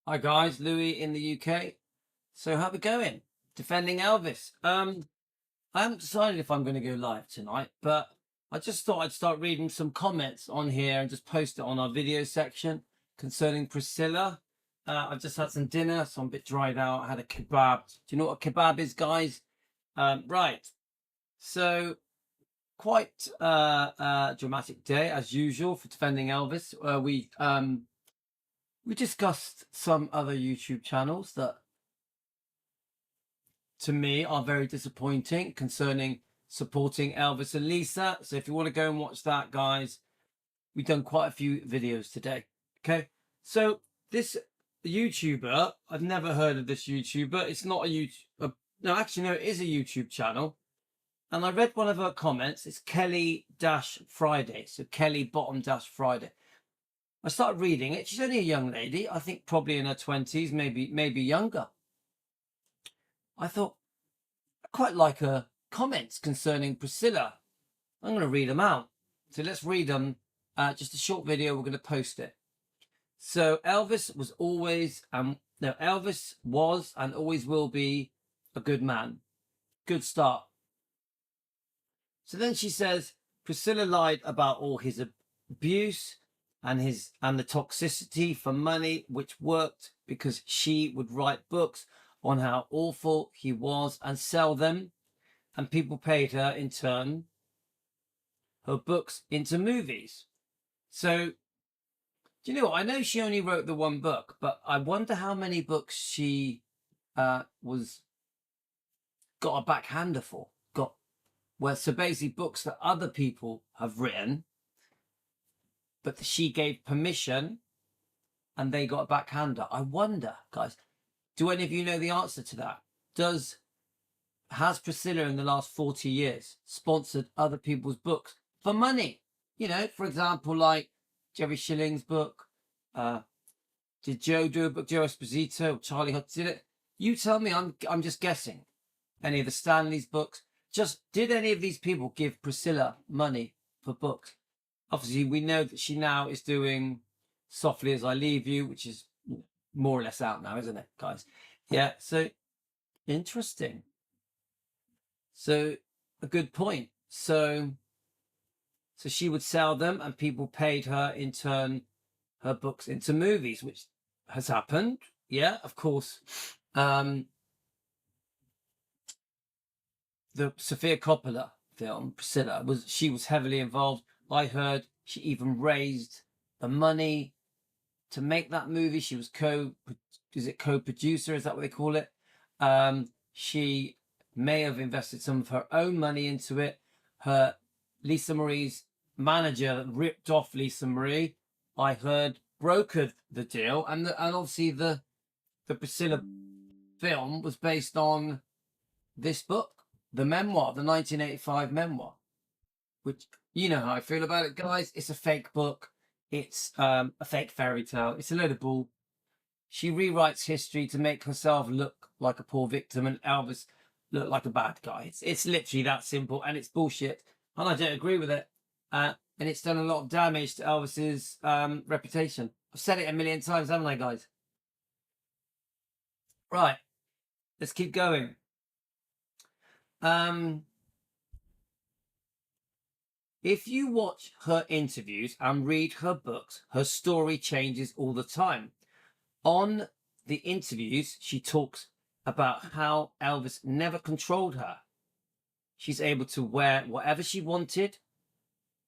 Hi guys, Louis in the UK. So how we going? Defending Elvis. I haven't decided if I'm going to go live tonight, but I just thought I'd start reading some comments on here and just post it on our video section concerning Priscilla. I've just had some dinner, so I'm a bit dried out. I had a kebab. Do you know what a kebab is, guys? Right. So quite dramatic day as usual for defending Elvis. We discussed some other YouTube channels that to me are very disappointing concerning supporting Elvis and Lisa. So if you want to go and watch that, guys, we've done quite a few videos today. Okay. So this YouTuber, I've never heard of this YouTuber. It's not a YouTube. No, actually, no, it is a YouTube channel. And I read one of her comments. It's Kelly Friday. So Kelly Friday. I started reading it. She's only a young lady. I think probably in her 20s, maybe younger. I thought, I quite like her comments concerning Priscilla. I'm going to read them out. So let's read them. Just a short video. We're going to post it. So Elvis was and always will be a good man. Good start. So then she says, Priscilla lied about all his abuse and the toxicity for money, which worked because she would write books on how awful he was and sell them, and people paid her in turn her books into movies. So do you know what? I know she only wrote the one book, but I wonder how many books she was got a backhander for. So basically books that other people have written, but she gave permission and they got a backhander. I wonder, guys, do any of you know the answer to that? Has Priscilla in the last 40 years sponsored other people's books for money? You know, for example, like Jerry Schilling's book. Did Joe do a book? Joe Esposito, Charlie Hutz did it? You tell me. I'm just guessing. Any of the Stanley's books? Did any of these people give Priscilla money for books? Obviously, we know that she now is doing Softly as I Leave You, which is more or less out now, isn't it, guys? Yeah, so interesting. So a good point. So she would sell them and people paid her in turn her books into movies, which has happened. Yeah, of course. The Sofia Coppola film, Priscilla, she was heavily involved. I heard she even raised the money to make that movie. She was co-producer? Is that what they call it? She may have invested some of her own money into it. Her Lisa Marie's manager that ripped off Lisa Marie, I heard, brokered the deal, and obviously the Priscilla film was based on this book, the memoir, the 1985 memoir, which you know how I feel about it, guys. It's a fake book. It's a fake fairy tale. It's a load of bull. She rewrites history to make herself look like a poor victim and Elvis look like a bad guy. It's literally that simple, and it's bullshit. And I don't agree with it. And it's done a lot of damage to Elvis's reputation. I've said it a million times, haven't I, guys? Right. Let's keep going. If you watch her interviews and read her books, her story changes all the time. On the interviews, she talks about how Elvis never controlled her. She's able to wear whatever she wanted.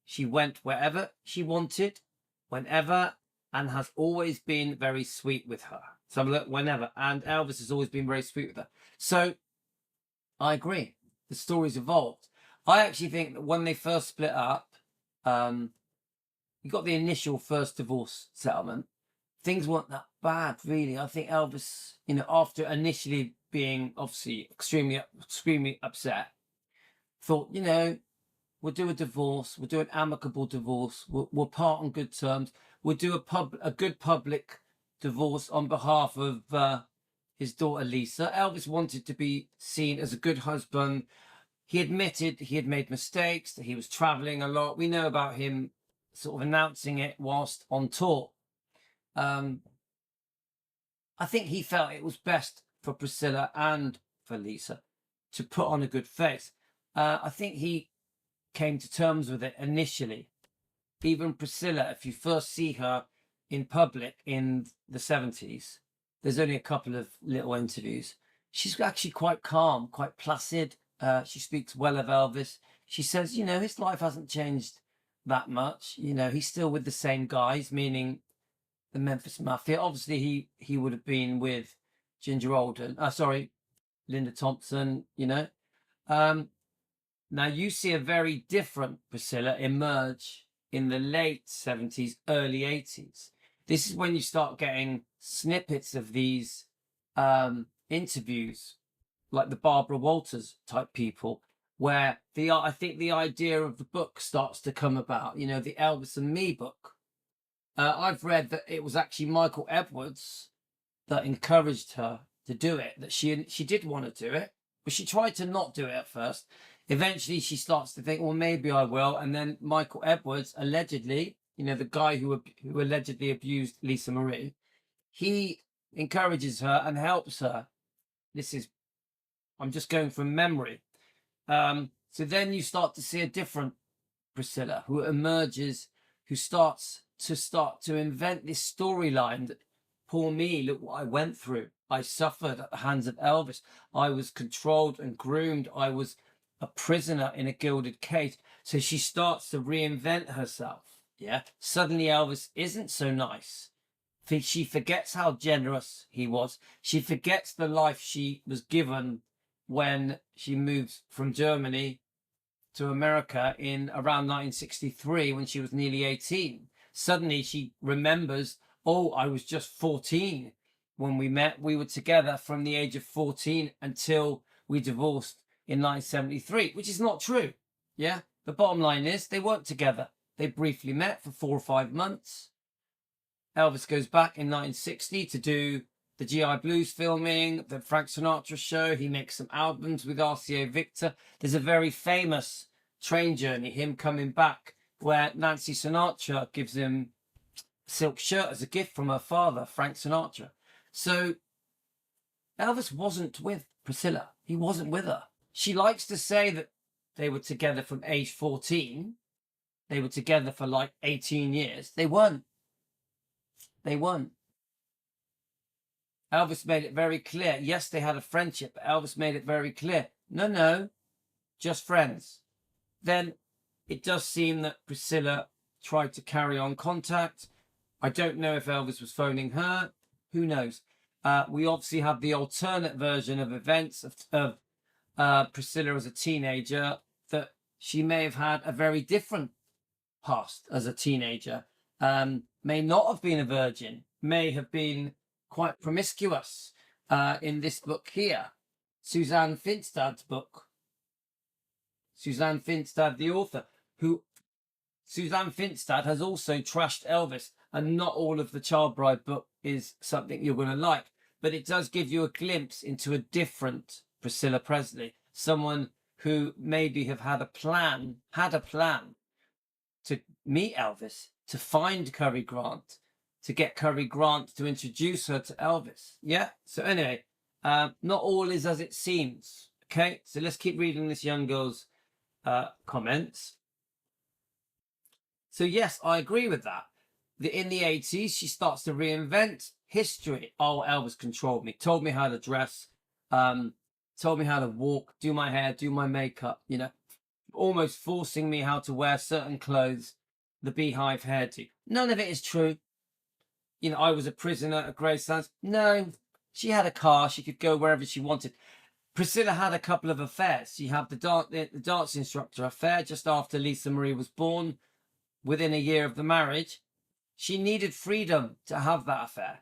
She went wherever she wanted, whenever, and has always been very sweet with her. So look, whenever. And Elvis has always been very sweet with her. So I agree. The story's evolved. I actually think that when they first split up, you got the initial first divorce settlement. Things weren't that bad, really. I think Elvis, after initially being obviously extremely upset, thought, we'll do a divorce. We'll do an amicable divorce. We'll part on good terms. We'll do a good public divorce on behalf of his daughter Lisa. Elvis wanted to be seen as a good husband. He admitted he had made mistakes, that he was traveling a lot. We know about him sort of announcing it whilst on tour. I think he felt it was best for Priscilla and for Lisa to put on a good face. I think he came to terms with it initially. Even Priscilla, if you first see her in public in the 70s, there's only a couple of little interviews. She's actually quite calm, quite placid. She speaks well of Elvis. She says, you know, his life hasn't changed that much. You know, he's still with the same guys, meaning the Memphis Mafia. Obviously, he would have been with Ginger Alden. Linda Thompson. You know. Now you see a very different Priscilla emerge in the late 70s, early 80s. This is when you start getting snippets of these interviews, like the Barbara Walters type people, where I think the idea of the book starts to come about. You know, the Elvis and Me book. I've read that it was actually Michael Edwards that encouraged her to do it, that she did want to do it, but she tried to not do it at first. Eventually, she starts to think, well, maybe I will. And then Michael Edwards, allegedly, you know, the guy who allegedly abused Lisa Marie, he encourages her and helps her. I'm just going from memory. So then you start to see a different Priscilla who emerges, who starts to invent this storyline that, poor me, look what I went through. I suffered at the hands of Elvis. I was controlled and groomed. I was a prisoner in a gilded cage. So she starts to reinvent herself. Yeah. Suddenly Elvis isn't so nice. She forgets how generous he was. She forgets the life she was given when she moved from Germany to America in around 1963 when she was nearly 18. Suddenly she remembers, oh, I was just 14 when we met. We were together from the age of 14 until we divorced in 1973, which is not true. Yeah. The bottom line is they weren't together. They briefly met for 4 or 5 months. Elvis goes back in 1960 to do the GI Blues filming, the Frank Sinatra show. He makes some albums with RCA Victor. There's a very famous train journey, him coming back, where Nancy Sinatra gives him a silk shirt as a gift from her father, Frank Sinatra. So Elvis wasn't with Priscilla. He wasn't with her. She likes to say that they were together from age 14. They were together for like 18 years. They weren't. They weren't. Elvis made it very clear. Yes, they had a friendship, but Elvis made it very clear. No, just friends. Then it does seem that Priscilla tried to carry on contact. I don't know if Elvis was phoning her. Who knows? We obviously have the alternate version of events of Priscilla as a teenager, that she may have had a very different past as a teenager. May not have been a virgin, may have been quite promiscuous. In this book here, Suzanne Finstad's book. Suzanne Finstad, the author, Suzanne Finstad has also trashed Elvis, and not all of the Child Bride book is something you're going to like, but it does give you a glimpse into a different Priscilla Presley, someone who maybe have had a plan to meet Elvis, to find Cary Grant, to get Cary Grant to introduce her to Elvis. Yeah. So anyway, not all is as it seems. Okay. So let's keep reading this young girl's comments. So yes, I agree with that. In the 80s, she starts to reinvent history. Oh, Elvis controlled me, told me how to dress, told me how to walk, do my hair, do my makeup, you know, almost forcing me how to wear certain clothes, the beehive hairdo. None of it is true. You know, I was a prisoner at Graceland. No, she had a car. She could go wherever she wanted. Priscilla had a couple of affairs. She had the dance instructor affair just after Lisa Marie was born, within a year of the marriage. She needed freedom to have that affair.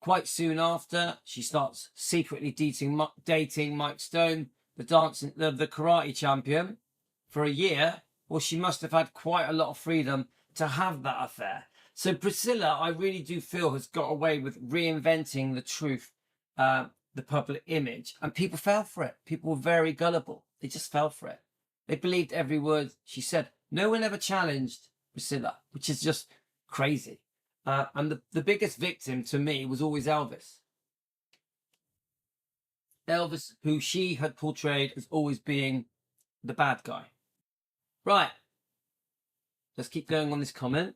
Quite soon after, she starts secretly dating Mike Stone, the karate champion, for a year. Well, she must have had quite a lot of freedom to have that affair. So Priscilla, I really do feel, has got away with reinventing the truth, the public image, and people fell for it. People were very gullible. They just fell for it. They believed every word she said. No one ever challenged Priscilla, which is just crazy. And the biggest victim to me was always Elvis. Elvis, who she had portrayed as always being the bad guy. Right. Let's keep going on this comment.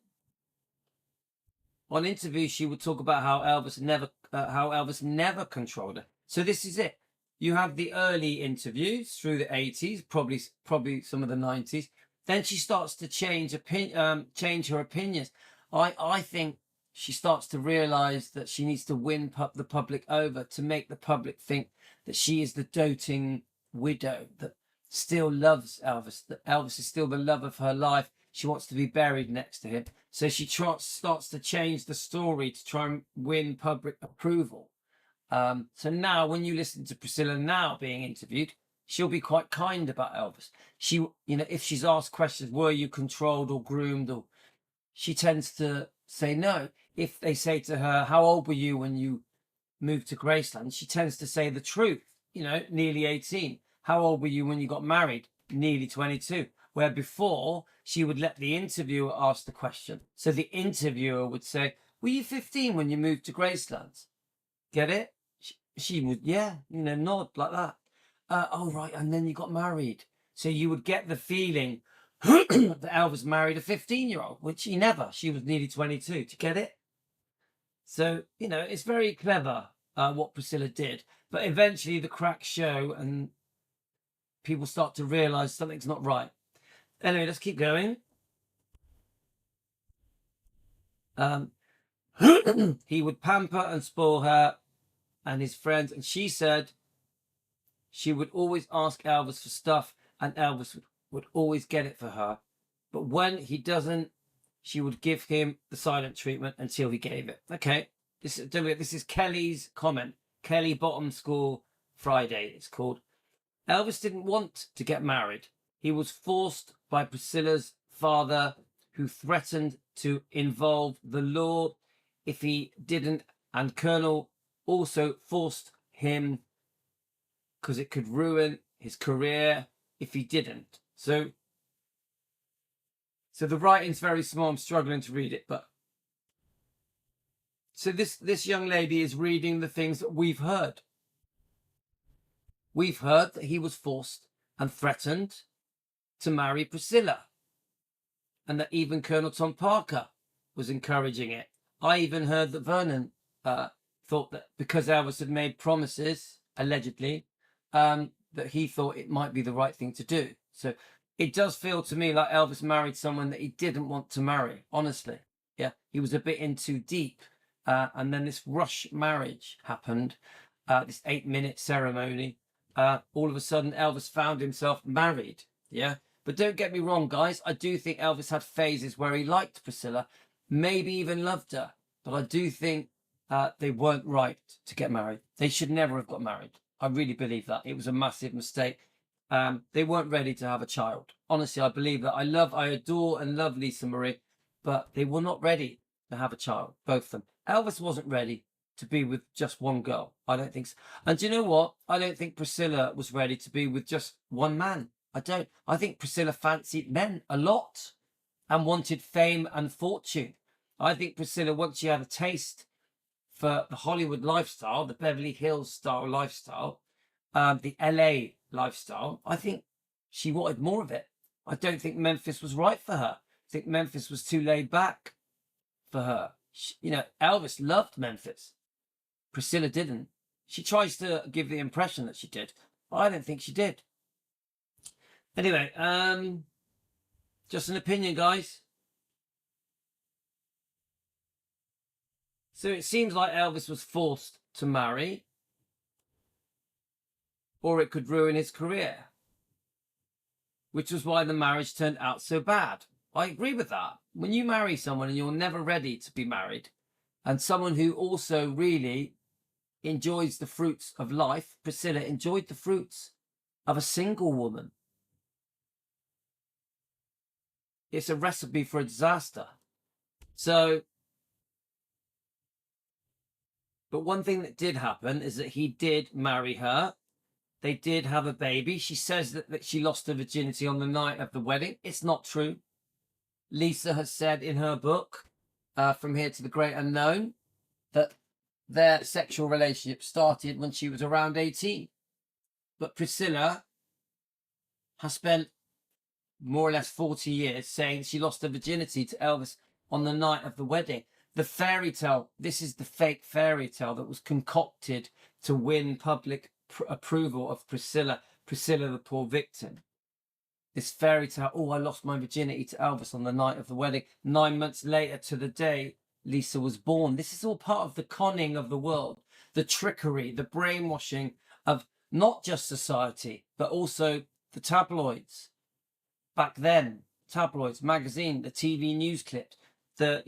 On interviews, she would talk about how Elvis never controlled her. So this is it. You have the early interviews through the 80s, probably some of the 90s. Then she starts to change her opinions. I think she starts to realize that she needs to win the public over, to make the public think that she is the doting widow that still loves Elvis, that Elvis is still the love of her life. She wants to be buried next to him. So she starts to change the story to try and win public approval. So now when you listen to Priscilla now being interviewed, she'll be quite kind about Elvis. She, if she's asked questions, were you controlled or groomed, or she tends to say no. If they say to her, how old were you when you moved to Graceland? She tends to say the truth, nearly 18. How old were you when you got married? Nearly 22. Where before she would let the interviewer ask the question. So the interviewer would say, were you 15 when you moved to Graceland? Get it? She would, yeah, nod like that. Oh, right. And then you got married. So you would get the feeling that Elvis married a 15-year-old, which he never. She was nearly 22. Do you get it? So, it's very clever what Priscilla did. But eventually the cracks show and people start to realize something's not right. Anyway, let's keep going. He would pamper and spoil her and his friends. And she said she would always ask Elvis for stuff and Elvis would always get it for her. But when he doesn't, she would give him the silent treatment until he gave it. Okay, this is Kelly's comment. Kelly Bottom School Friday, it's called. Elvis didn't want to get married. He was forced by Priscilla's father, who threatened to involve the law if he didn't. And Colonel also forced him because it could ruin his career if he didn't. So the writing's very small. I'm struggling to read it, but so this young lady is reading the things that we've heard. We've heard that he was forced and threatened to marry Priscilla, and that even Colonel Tom Parker was encouraging it. I even heard that Vernon thought that because Elvis had made promises, allegedly, that he thought it might be the right thing to do. So it does feel to me like Elvis married someone that he didn't want to marry, honestly. Yeah, he was a bit in too deep. And then this rush marriage happened, this 8-minute ceremony. All of a sudden, Elvis found himself married. Yeah. But don't get me wrong, guys. I do think Elvis had phases where he liked Priscilla, maybe even loved her. But I do think they weren't right to get married. They should never have got married. I really believe that. It was a massive mistake. They weren't ready to have a child. Honestly, I believe that. I adore and love Lisa Marie, but they were not ready to have a child, both of them. Elvis wasn't ready to be with just one girl. I don't think so. And do you know what? I don't think Priscilla was ready to be with just one man. I don't. I think Priscilla fancied men a lot and wanted fame and fortune. I think Priscilla, once she had a taste for the Hollywood lifestyle, the Beverly Hills style lifestyle, the LA lifestyle, I think she wanted more of it. I don't think Memphis was right for her. I think Memphis was too laid back for her. Elvis loved Memphis. Priscilla didn't. She tries to give the impression that she did, but I don't think she did. Anyway, just an opinion, guys. So it seems like Elvis was forced to marry, or it could ruin his career, which was why the marriage turned out so bad. I agree with that. When you marry someone and you're never ready to be married, and someone who also really enjoys the fruits of life, Priscilla enjoyed the fruits of a single woman. It's a recipe for a disaster. So, but one thing that did happen is that he did marry her. They did have a baby. She says that she lost her virginity on the night of the wedding. It's not true. Lisa has said in her book From Here to the Great Unknown, that their sexual relationship started when she was around 18. But Priscilla has spent more or less 40 years saying she lost her virginity to Elvis on the night of the wedding. The fairy tale, this is the fake fairy tale that was concocted to win public approval of Priscilla, the poor victim. This fairy tale, oh, I lost my virginity to Elvis on the night of the wedding. 9 months later to the day Lisa was born. This is all part of the conning of the world, the trickery, the brainwashing of not just society, but also the tabloids. Back then, tabloids, magazine, the TV news clips, and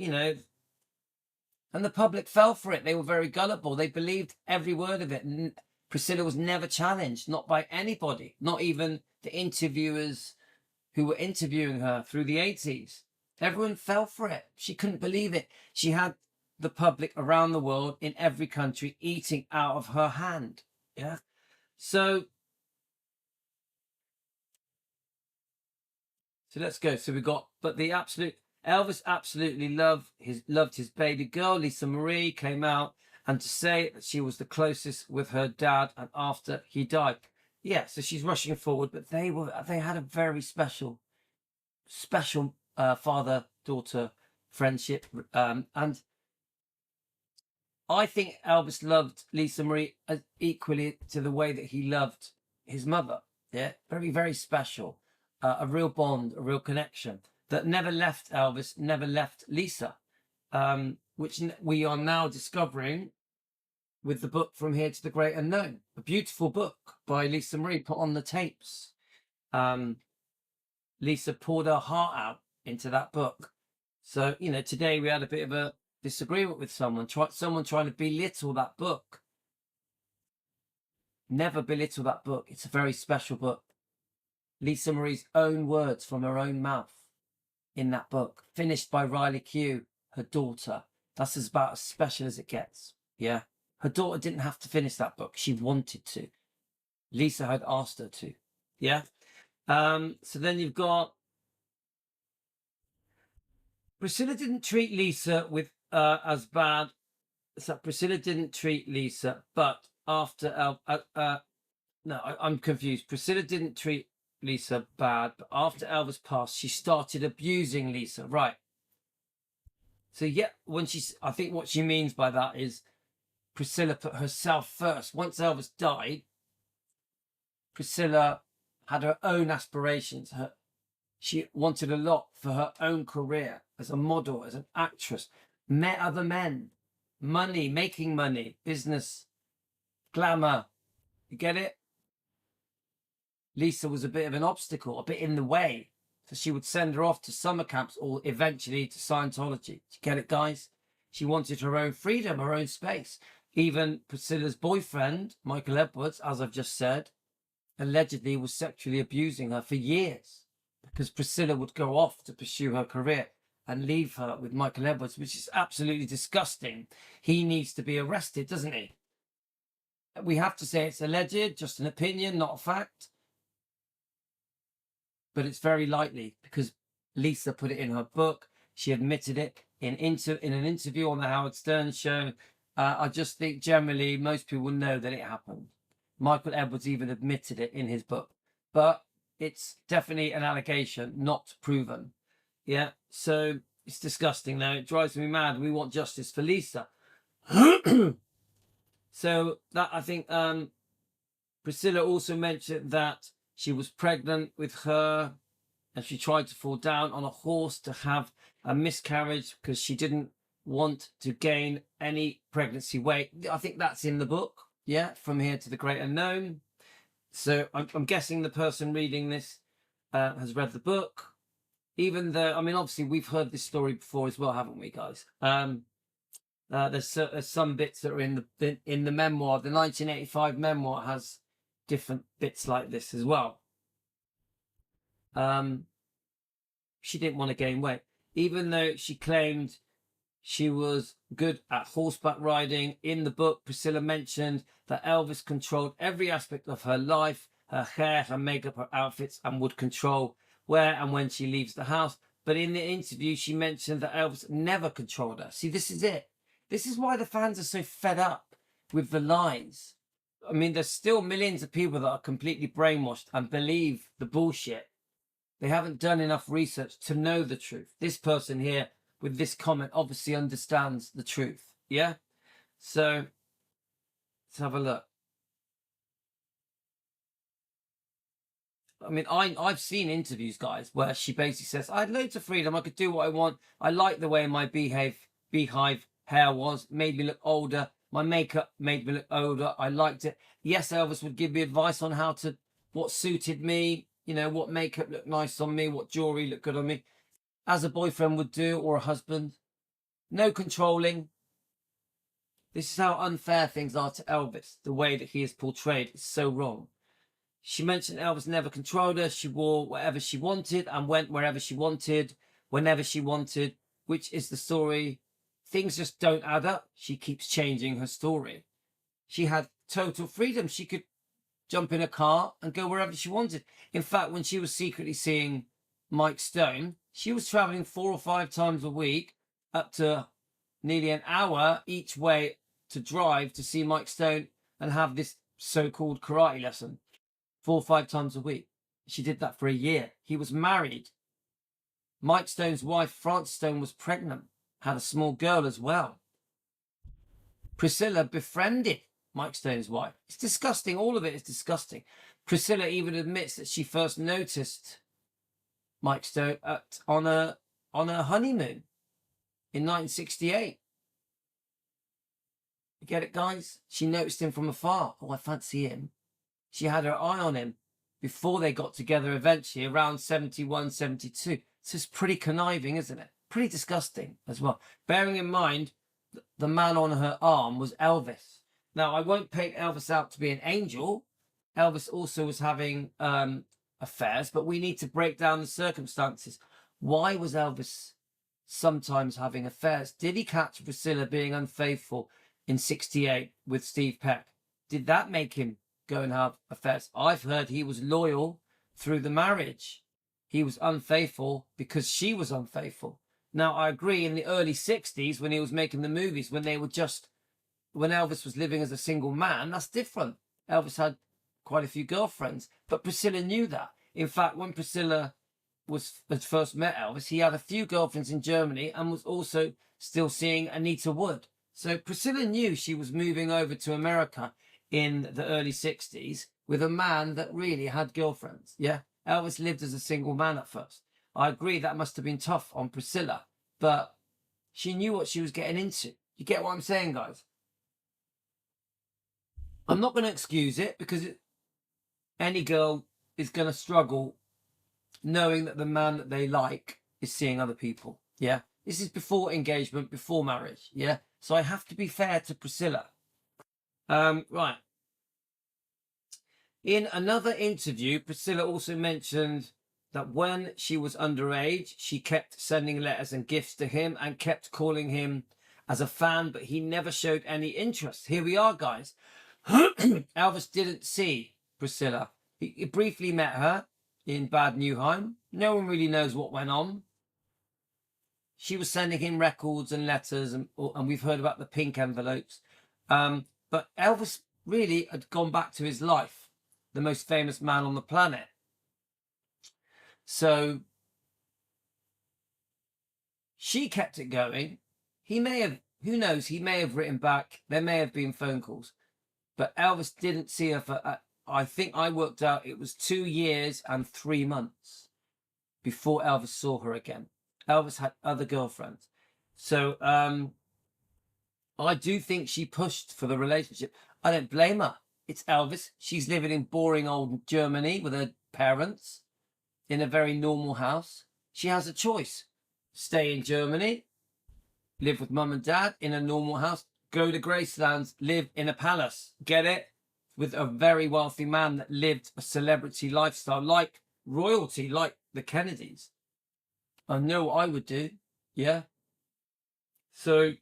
the public fell for it. They were very gullible. They believed every word of it. And Priscilla was never challenged, not by anybody, not even the interviewers who were interviewing her through the 80s. Everyone fell for it. She couldn't believe it. She had the public around the world in every country eating out of her hand. Yeah. So let's go. So we got, but the absolute, Elvis absolutely loved his baby girl. Lisa Marie came out and to say that she was the closest with her dad and after he died. Yeah, so she's rushing forward, but they had a very special father-daughter friendship. And I think Elvis loved Lisa Marie equally to the way that he loved his mother. Yeah, very, very special. A real bond, a real connection that never left Elvis, never left Lisa, which we are now discovering with the book From Here to the Great Unknown, a beautiful book by Lisa Marie put on the tapes. Lisa poured her heart out into that book. So, today we had a bit of a disagreement with someone trying to belittle that book. Never belittle that book. It's a very special book. Lisa Marie's own words from her own mouth in that book, finished by Riley Q, her daughter. That's about as special as it gets. Yeah. Her daughter didn't have to finish that book. She wanted to. Lisa had asked her to. Yeah. So then you've got Priscilla didn't treat Lisa with as bad. So Priscilla didn't treat Lisa, but after I'm confused. Priscilla didn't treat Lisa bad, but after Elvis passed, she started abusing Lisa. Right. So yeah, I think what she means by that is Priscilla put herself first. Once Elvis died, Priscilla had her own aspirations. She wanted a lot for her own career as a model, as an actress, met other men, money, making money, business, glamour. You get it? Lisa was a bit of an obstacle, a bit in the way. So she would send her off to summer camps or eventually to Scientology. Do you get it, guys? She wanted her own freedom, her own space. Even Priscilla's boyfriend, Michael Edwards, as I've just said, allegedly was sexually abusing her for years because Priscilla would go off to pursue her career and leave her with Michael Edwards, which is absolutely disgusting. He needs to be arrested, doesn't he? We have to say it's alleged, just an opinion, not a fact. But it's very likely because Lisa put it in her book. She admitted it in an interview on the Howard Stern show. I just think generally most people know that it happened. Michael Edwards even admitted it in his book. But it's definitely an allegation, not proven. Yeah, so it's disgusting though. It drives me mad. We want justice for Lisa. So that I think Priscilla also mentioned that she was pregnant with her and she tried to fall down on a horse to have a miscarriage because she didn't want to gain any pregnancy weight. I think that's in the book. Yeah, From Here to the Great Unknown. So I'm guessing the person reading this has read the book. Even though, I mean, obviously we've heard this story before as well, haven't we, guys? There's some bits that are in the memoir. The 1985 memoir has different bits like this as well. She didn't want to gain weight, even though she claimed she was good at horseback riding. In the book, Priscilla mentioned that Elvis controlled every aspect of her life, her hair, her makeup, her outfits, and would control where and when she leaves the house. But in the interview, she mentioned that Elvis never controlled her. See, this is it. This is why the fans are so fed up with the lies. I mean, there's still millions of people that are completely brainwashed and believe the bullshit. They haven't done enough research to know the truth. This person here with this comment obviously understands the truth. Yeah? So, let's have a look. I mean, I've seen interviews, guys, where she basically says, I had loads of freedom. I could do what I want. I like the way my beehive hair was. Made me look older. My makeup made me look older. I liked it. Yes, Elvis would give me advice on what suited me, you know, what makeup looked nice on me, what jewelry looked good on me, as a boyfriend would do, or a husband. No controlling. This is how unfair things are to Elvis. The way that he is portrayed is so wrong. She mentioned Elvis never controlled her. She wore whatever she wanted and went wherever she wanted, whenever she wanted, which is the story. Things just don't add up. She keeps changing her story. She had total freedom. She could jump in a car and go wherever she wanted. In fact, when she was secretly seeing Mike Stone, she was traveling 4 or 5 times a week, up to nearly an hour each way to drive to see Mike Stone and have this so-called karate lesson. 4 or 5 times a week. She did that for a year. He was married. Mike Stone's wife, Frances Stone, was pregnant, had a small girl as well. Priscilla befriended Mike Stone's wife. It's disgusting. All of it is disgusting. Priscilla even admits that she first noticed Mike Stone on her honeymoon in 1968. You get it, guys? She noticed him from afar. Oh, I fancy him. She had her eye on him before they got together eventually, around 71, 72. So it's pretty conniving, isn't it? Pretty disgusting as well. Bearing in mind, the man on her arm was Elvis. Now, I won't paint Elvis out to be an angel. Elvis also was having affairs, but we need to break down the circumstances. Why was Elvis sometimes having affairs? Did he catch Priscilla being unfaithful in 68 with Steve Peck? Did that make him go and have affairs? I've heard he was loyal through the marriage. He was unfaithful because she was unfaithful. Now, I agree, in the early 60s, when he was making the movies, when Elvis was living as a single man, that's different. Elvis had quite a few girlfriends, but Priscilla knew that. In fact, when Priscilla had first met Elvis, he had a few girlfriends in Germany and was also still seeing Anita Wood. So Priscilla knew she was moving over to America in the early 60s with a man that really had girlfriends. Yeah, Elvis lived as a single man at first. I agree that must have been tough on Priscilla, but she knew what she was getting into. You get what I'm saying, guys? I'm not going to excuse it, because any girl is going to struggle knowing that the man that they like is seeing other people. Yeah, this is before engagement, before marriage. Yeah, so I have to be fair to Priscilla. Right. In another interview, Priscilla also mentioned that when she was underage, she kept sending letters and gifts to him and kept calling him as a fan, but he never showed any interest. Here we are, guys. Elvis didn't see Priscilla. He briefly met her in Bad Nauheim. No one really knows what went on. She was sending him records and letters, and we've heard about the pink envelopes. But Elvis really had gone back to his life, the most famous man on the planet. So she kept it going. He may have, who knows, he may have written back. There may have been phone calls. But Elvis didn't see her for, I think I worked out it was 2 years and 3 months before Elvis saw her again. Elvis had other girlfriends. So I do think she pushed for the relationship. I don't blame her. It's Elvis. She's living in boring old Germany with her parents in a very normal house. She has a choice. Stay in Germany, live with mum and dad in a normal house, go to Gracelands, live in a palace. Get it? With a very wealthy man that lived a celebrity lifestyle, like royalty, like the Kennedys. I know what I would do. Yeah. So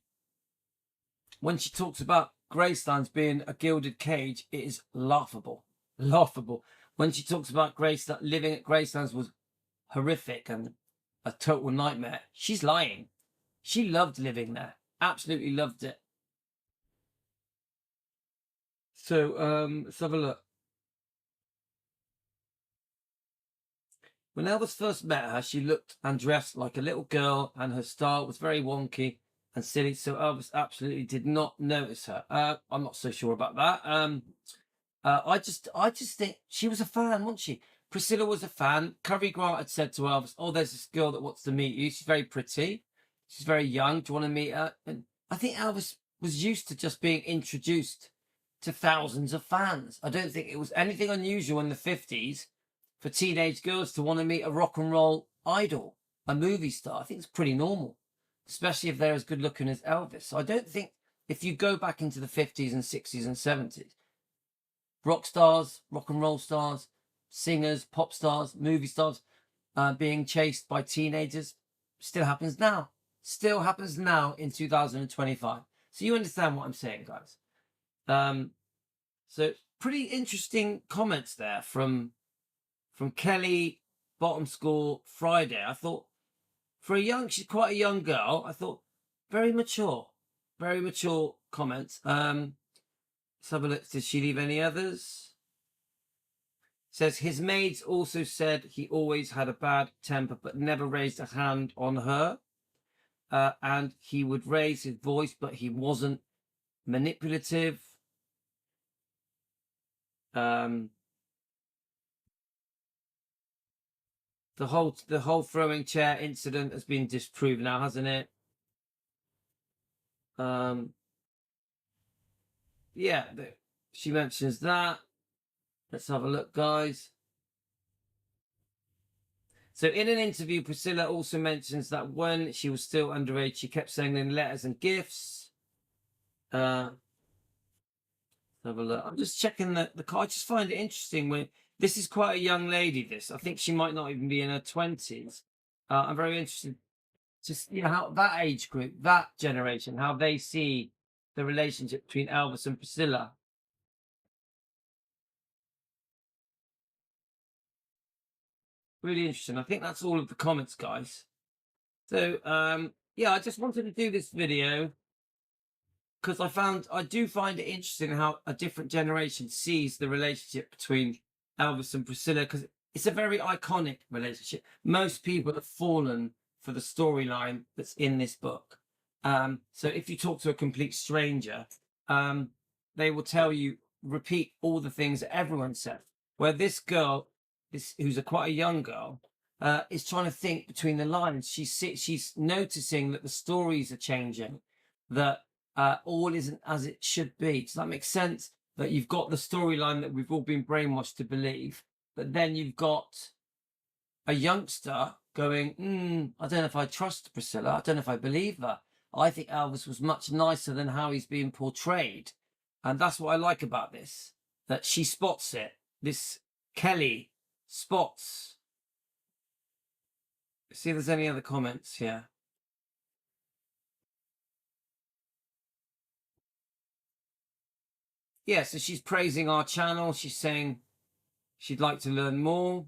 when she talks about Gracelands being a gilded cage, it is laughable. Laughable. When she talks about living at Gracelands was horrific and a total nightmare. She's lying. She loved living there. Absolutely loved it. So let's have a look. When Elvis first met her, she looked and dressed like a little girl, and her style was very wonky and silly. So Elvis absolutely did not notice her. I'm not so sure about that. I just think she was a fan, wasn't she? Priscilla was a fan. Covey Grant had said to Elvis, "Oh, there's this girl that wants to meet you. She's very pretty. She's very young. Do you want to meet her?" And I think Elvis was used to just being introduced to thousands of fans. I don't think it was anything unusual in the 50s for teenage girls to want to meet a rock and roll idol, a movie star. I think it's pretty normal, especially if they're as good looking as Elvis. So I don't think, if you go back into the 50s and 60s and 70s, rock stars, rock and roll stars, singers, pop stars, movie stars being chased by teenagers still happens now. Still happens now in 2025. So you understand what I'm saying, guys. So pretty interesting comments there from Kelly, bottom school, Friday. I thought, she's quite a young girl. I thought very mature comments. Let's have a look. Did she leave any others? Says his maids also said he always had a bad temper, but never raised a hand on her. And he would raise his voice, but he wasn't manipulative. The whole throwing chair incident has been disproved now, hasn't it? Yeah, she mentions that. Let's have a look, guys. So in an interview, Priscilla also mentions that when she was still underage, she kept sending letters and gifts. Let's have a look. I'm just checking the car. I just find it interesting when this is quite a young lady. This, I think she might not even be in her 20s. I'm very interested just how that age group, that generation, how they see the relationship between Elvis and Priscilla. Really interesting. I think that's all of the comments, guys. So yeah, I just wanted to do this video because I do find it interesting how a different generation sees the relationship between Elvis and Priscilla, because it's a very iconic relationship. Most people have fallen for the storyline that's in this book. So if you talk to a complete stranger, they will repeat all the things that everyone said. Where this girl, who's quite a young girl, is trying to think between the lines. She's noticing that the stories are changing, that all isn't as it should be. Does that make sense? That you've got the storyline that we've all been brainwashed to believe, but then you've got a youngster going, I don't know if I trust Priscilla. I don't know if I believe her. I think Elvis was much nicer than how he's being portrayed. And that's what I like about this, that she spots it. This Kelly spots. See if there's any other comments here. Yeah, so she's praising our channel. She's saying she'd like to learn more.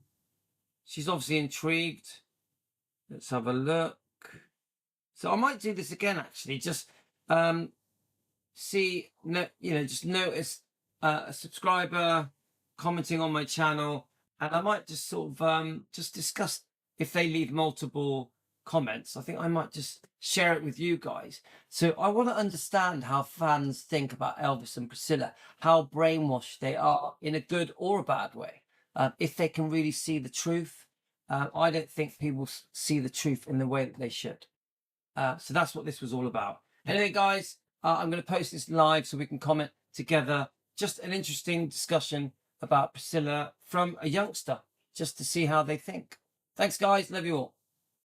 She's obviously intrigued. Let's have a look. So I might do this again, actually. Just just notice a subscriber commenting on my channel, and I might just sort of just discuss if they leave multiple comments. I think I might just share it with you guys. So I want to understand how fans think about Elvis and Priscilla, how brainwashed they are in a good or a bad way, if they can really see the truth. I don't think people see the truth in the way that they should. So that's what this was all about. Anyway, guys, I'm going to post this live so we can comment together. Just an interesting discussion about Priscilla from a youngster, just to see how they think. Thanks, guys. Love you all.